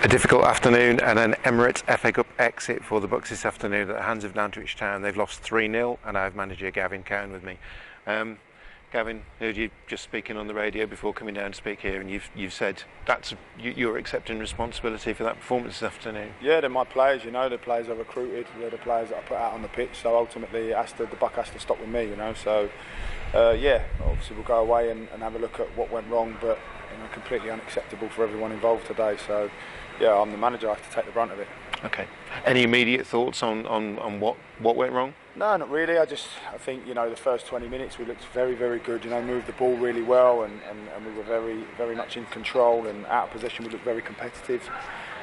A difficult afternoon and an Emirates FA Cup exit for the Bucks this afternoon at the hands of Nantwich Town. They've lost 3-0 and I have manager Gavin Cowan with me. Gavin, heard you just speaking on the radio before coming down to speak here, and you've said you're accepting responsibility for that performance this afternoon. Yeah, they're my players, the players I recruited, they're the players that I put out on the pitch, so ultimately the buck has to stop with me, so obviously we'll go away and have a look at what went wrong, but completely unacceptable for everyone involved today, so yeah, I'm the manager, I have to take the brunt of it. Okay. Any immediate thoughts on what went wrong? No, not really. I think the first 20 minutes we looked very, very good. Moved the ball really well, and we were very, very much in control and out of possession. We looked very competitive.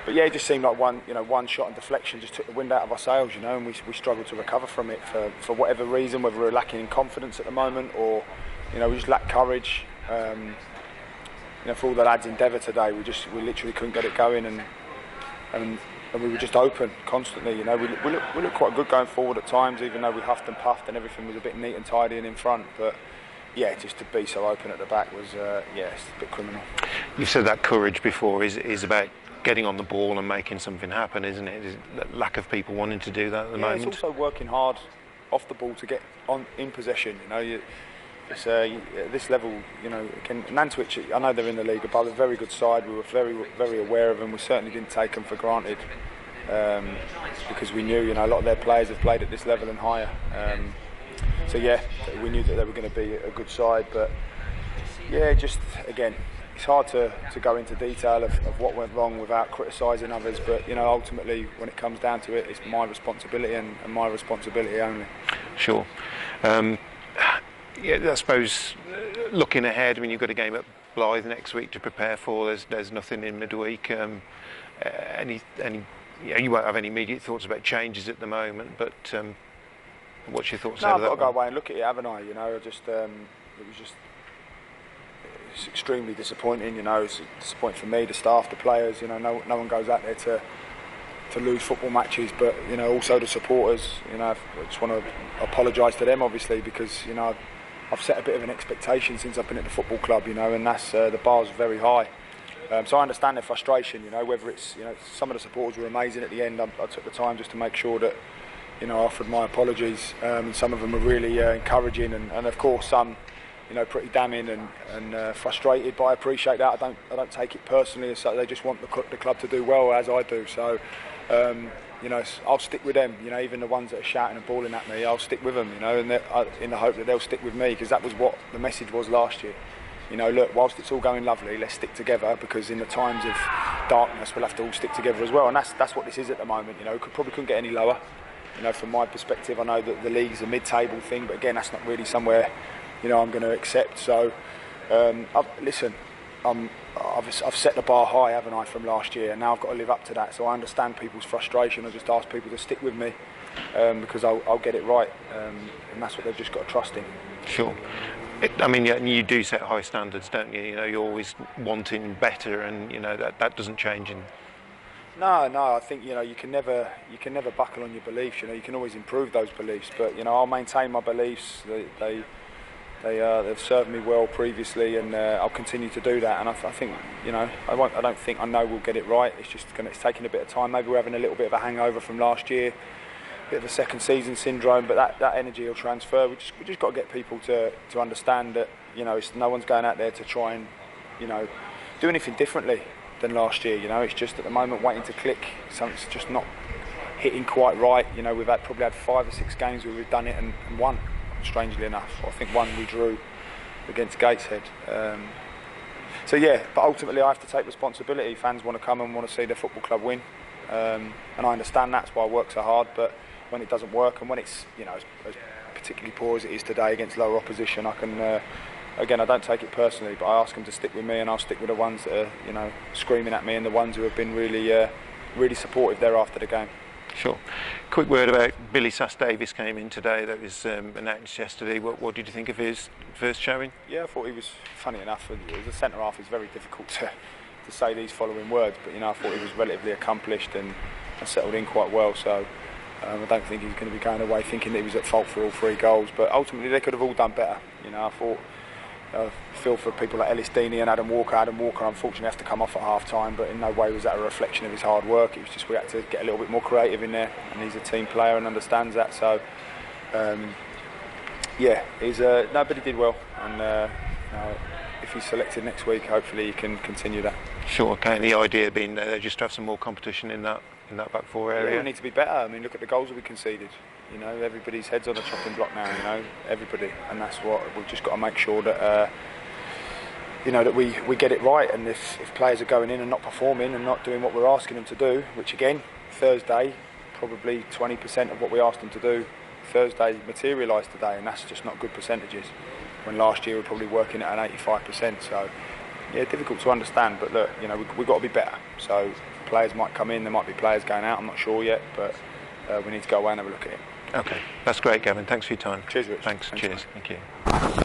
But yeah, it just seemed like one shot and deflection just took the wind out of our sails. And we struggled to recover from it for whatever reason, whether we're lacking in confidence at the moment or we just lack courage. For all the lads' endeavour today, we literally couldn't get it going, and we were just open constantly. We looked quite good going forward at times, even though we huffed and puffed and everything was a bit neat and tidy and in front. But yeah, just to be so open at the back was it's a bit criminal. You've said that courage before is about getting on the ball and making something happen, isn't it? Is it lack of people wanting to do that at the moment? It's also working hard off the ball to get in possession. It's at this level, Nantwich, I know they're in the league above, a very good side. We were very, very aware of them. We certainly didn't take them for granted because we knew, a lot of their players have played at this level and higher. So yeah, we knew that they were going to be a good side. But yeah, just again, it's hard to go into detail of what went wrong without criticising others. But ultimately, when it comes down to it, it's my responsibility and my responsibility only. Sure. Yeah, I suppose looking ahead, you've got a game at Blythe next week to prepare for. There's nothing in midweek. You won't have any immediate thoughts about changes at the moment, but what's your thoughts? No, I've got to go away and look at it, haven't I? It was it's extremely disappointing. It's disappointing for me, the staff, the players. No one goes out there to lose football matches, but also the supporters. I just want to apologise to them, obviously, because I've set a bit of an expectation since I've been at the football club, and that's the bar's very high. So I understand their frustration, whether it's, some of the supporters were amazing at the end. I took the time just to make sure that, I offered my apologies, and some of them were really encouraging, and of course some, pretty damning and frustrated. But I appreciate that. I don't take it personally. So they just want the club to do well, as I do. So. I'll stick with them. Even the ones that are shouting and bawling at me, I'll stick with them. In the hope that they'll stick with me, because that was what the message was last year. Look, whilst it's all going lovely, let's stick together, because in the times of darkness, we'll have to all stick together as well. And that's what this is at the moment. Probably couldn't get any lower. From my perspective, I know that the league's a mid-table thing, but again, that's not really somewhere I'm going to accept. So, I've set the bar high, haven't I, from last year, and now I've got to live up to that. So I understand people's frustration. I just ask people to stick with me because I'll get it right, and that's what they've just got to trust in. Sure. You do set high standards, don't you? You're always wanting better, and that doesn't change. No. I think you can never buckle on your beliefs. You can always improve those beliefs, but I'll maintain my beliefs. They've served me well previously, and I'll continue to do that. And I think, I know we'll get it right. It's taking a bit of time. Maybe we're having a little bit of a hangover from last year, a bit of a second season syndrome. But that energy will transfer. We just got to get people to understand that no one's going out there to try and do anything differently than last year. It's just at the moment waiting to click. Something's just not hitting quite right. We've probably had 5 or 6 games where we've done it and won. Strangely enough, I think one we drew against Gateshead. So yeah, but ultimately I have to take responsibility. Fans want to come and want to see their football club win, and I understand that's why I work so hard. But when it doesn't work, and when it's as particularly poor as it is today against lower opposition, I can again, I don't take it personally, but I ask them to stick with me, and I'll stick with the ones that are screaming at me, and the ones who have been really supportive thereafter the game. Sure. Quick word about Billy Sass-Davis came in today. That was announced yesterday. What did you think of his first showing? Yeah, I thought he was, funny enough, as a centre half, it's very difficult to say these following words, but I thought he was relatively accomplished and settled in quite well. So I don't think he's going to be going away thinking that he was at fault for all 3 goals. But ultimately, they could have all done better. I thought I feel for people like Ellis Deeney and Adam Walker. Adam Walker unfortunately has to come off at half time, but in no way was that a reflection of his hard work. It was just we had to get a little bit more creative in there, and he's a team player and understands that. So he's nobody did well, and if he's selected next week, hopefully he can continue that. Sure. Okay. The idea being just to have some more competition in that back four area. Yeah, we need to be better. I mean, look at the goals that we conceded. You know, everybody's head's on the chopping block now. You know, everybody, and that's what we've just got to make sure that that we get it right. And if players are going in and not performing and not doing what we're asking them to do, which again Thursday, probably 20% of what we asked them to do, Thursday materialised today, and that's just not good percentages. When last year we were probably working at an 85%. So yeah, difficult to understand. But look, you know, we've got to be better. So players might come in, there might be players going out. I'm not sure yet, but we need to go away and have a look at it. Okay, that's great, Gavin. Thanks for your time. Cheers, Rich. Thanks. Cheers. Mate. Thank you.